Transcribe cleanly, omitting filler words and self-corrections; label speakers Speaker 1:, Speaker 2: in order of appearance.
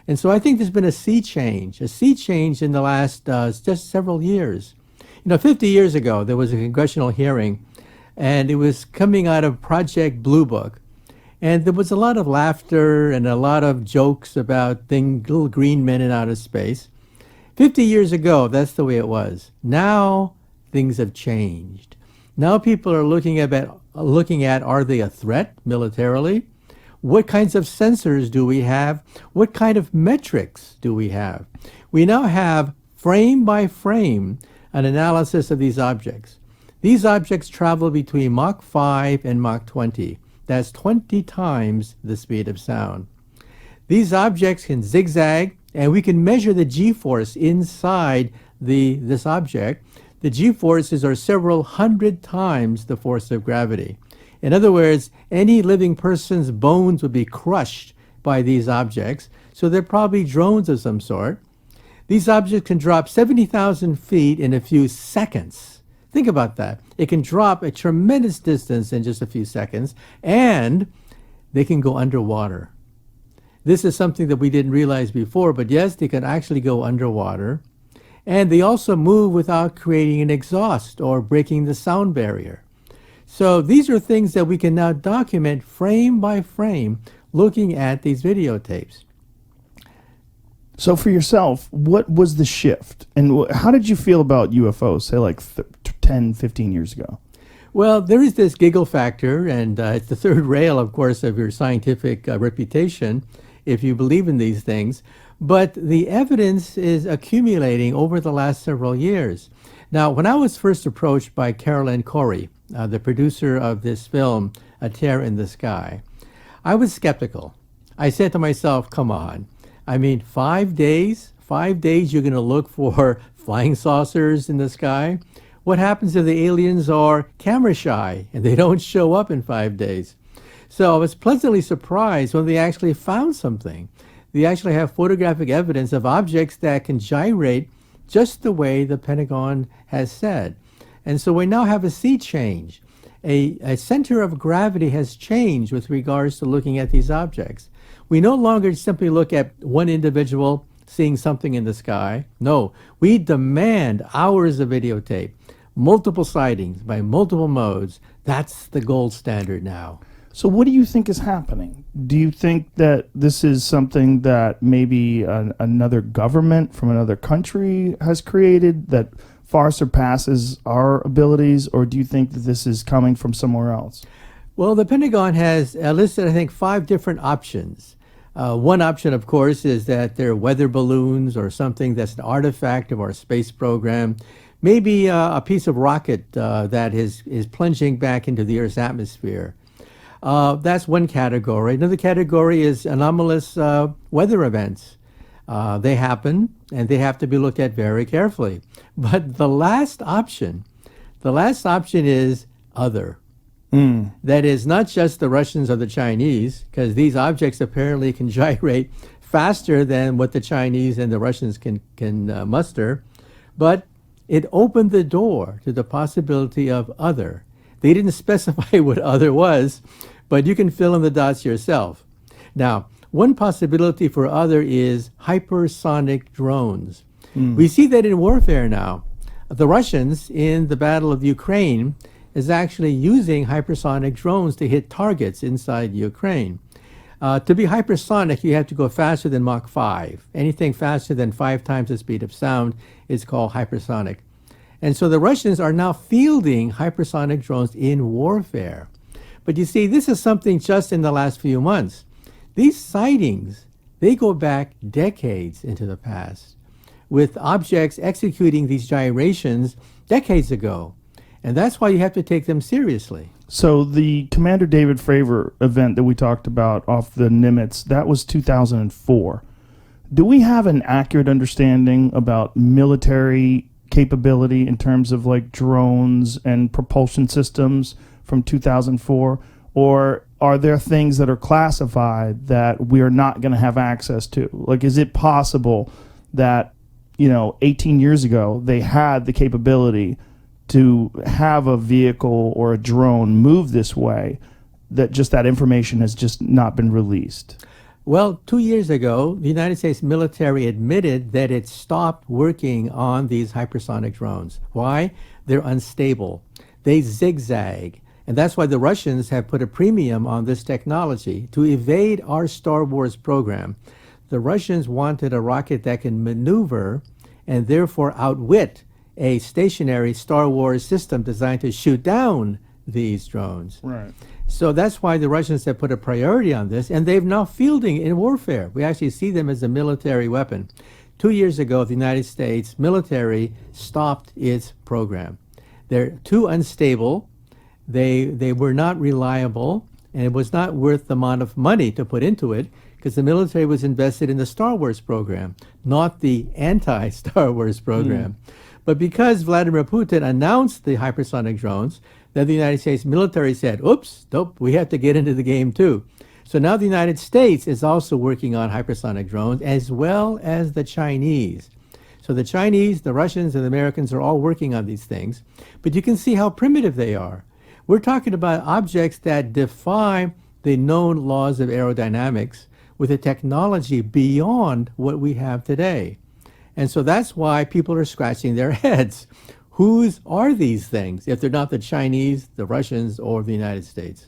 Speaker 1: And so I think there's been a sea change in the last just several years. 50 years ago, there was a congressional hearing, and it was coming out of Project Blue Book. And there was a lot of laughter and a lot of jokes about little green men in outer space. 50 years ago, that's the way it was. Now, things have changed. Now people are looking at are they a threat militarily? What kinds of sensors do we have? What kind of metrics do we have? We now have, frame by frame, an analysis of these objects. These objects travel between Mach 5 and Mach 20. That's 20 times the speed of sound. These objects can zigzag, and we can measure the g-force inside this object. The g-forces are several hundred times the force of gravity. In other words, any living person's bones would be crushed by these objects, so they're probably drones of some sort. These objects can drop 70,000 feet in a few seconds. Think about that. It can drop a tremendous distance in just a few seconds, and they can go underwater. This is something that we didn't realize before, but yes, they can actually go underwater. And they also move without creating an exhaust or breaking the sound barrier. So these are things that we can now document frame by frame looking at these videotapes.
Speaker 2: So for yourself, what was the shift? And how did you feel about UFOs, say like 10, 15 years ago?
Speaker 1: Well, there is this giggle factor, and it's the third rail, of course, of your scientific reputation, if you believe in these things. But the evidence is accumulating over the last several years. Now, when I was first approached by Carolyn Corey, the producer of this film, A Tear in the Sky, I was skeptical. I said to myself, come on. I mean, 5 days? 5 days you're going to look for flying saucers in the sky? What happens if the aliens are camera shy and they don't show up in 5 days? So I was pleasantly surprised when they actually found something. They actually have photographic evidence of objects that can gyrate just the way the Pentagon has said. And so we now have a sea change. A center of gravity has changed with regards to looking at these objects. We no longer simply look at one individual seeing something in the sky. No, we demand hours of videotape, multiple sightings by multiple modes. That's the gold standard now.
Speaker 2: So what do you think is happening? Do you think that this is something that maybe another government from another country has created that far surpasses our abilities, or do you think that this is coming from somewhere else?
Speaker 1: Well, the Pentagon has listed, I think, 5 different options. One option, of course, is that they're weather balloons or something that's an artifact of our space program. Maybe a piece of rocket that is plunging back into the Earth's atmosphere. That's one category. Another category is anomalous weather events. They happen, and they have to be looked at very carefully. But the last option is other. That is not just the Russians or the Chinese, because these objects apparently can gyrate faster than what the Chinese and the Russians can muster, but it opened the door to the possibility of other. They didn't specify what other was, but you can fill in the dots yourself. Now, one possibility for other is hypersonic drones. We see that in warfare now. The Russians, in the Battle of Ukraine, is actually using hypersonic drones to hit targets inside Ukraine. To be hypersonic, you have to go faster than Mach 5. Anything faster than 5 times the speed of sound is called hypersonic. And so the Russians are now fielding hypersonic drones in warfare. But you see, this is something just in the last few months. These sightings, they go back decades into the past, with objects executing these gyrations decades ago. And that's why you have to take them seriously.
Speaker 2: So the Commander David Fravor event that we talked about off the Nimitz, that was 2004. Do we have an accurate understanding about military capability in terms of like drones and propulsion systems from 2004? Or are there things that are classified that we're not going to have access to? Like, is it possible that, 18 years ago, they had the capability to have a vehicle or a drone move this way, that just that information has just not been released?
Speaker 1: Well, 2 years ago, the United States military admitted that it stopped working on these hypersonic drones. Why? They're unstable. They zigzag. And that's why the Russians have put a premium on this technology to evade our Star Wars program. The Russians wanted a rocket that can maneuver and therefore outwit a stationary Star Wars system designed to shoot down these drones.
Speaker 2: Right.
Speaker 1: So that's why the Russians have put a priority on this, and they've now fielding in warfare. We actually see them as a military weapon. 2 years ago, the United States military stopped its program. They're too unstable. They were not reliable, and it was not worth the amount of money to put into it because the military was invested in the Star Wars program, not the anti-Star Wars program. But because Vladimir Putin announced the hypersonic drones, then the United States military said, oops, nope, we have to get into the game too. So now the United States is also working on hypersonic drones as well as the Chinese. So the Chinese, the Russians, and the Americans are all working on these things. But you can see how primitive they are. We're talking about objects that defy the known laws of aerodynamics with a technology beyond what we have today. And so that's why people are scratching their heads. Whose are these things if they're not the Chinese, the Russians, or the United States?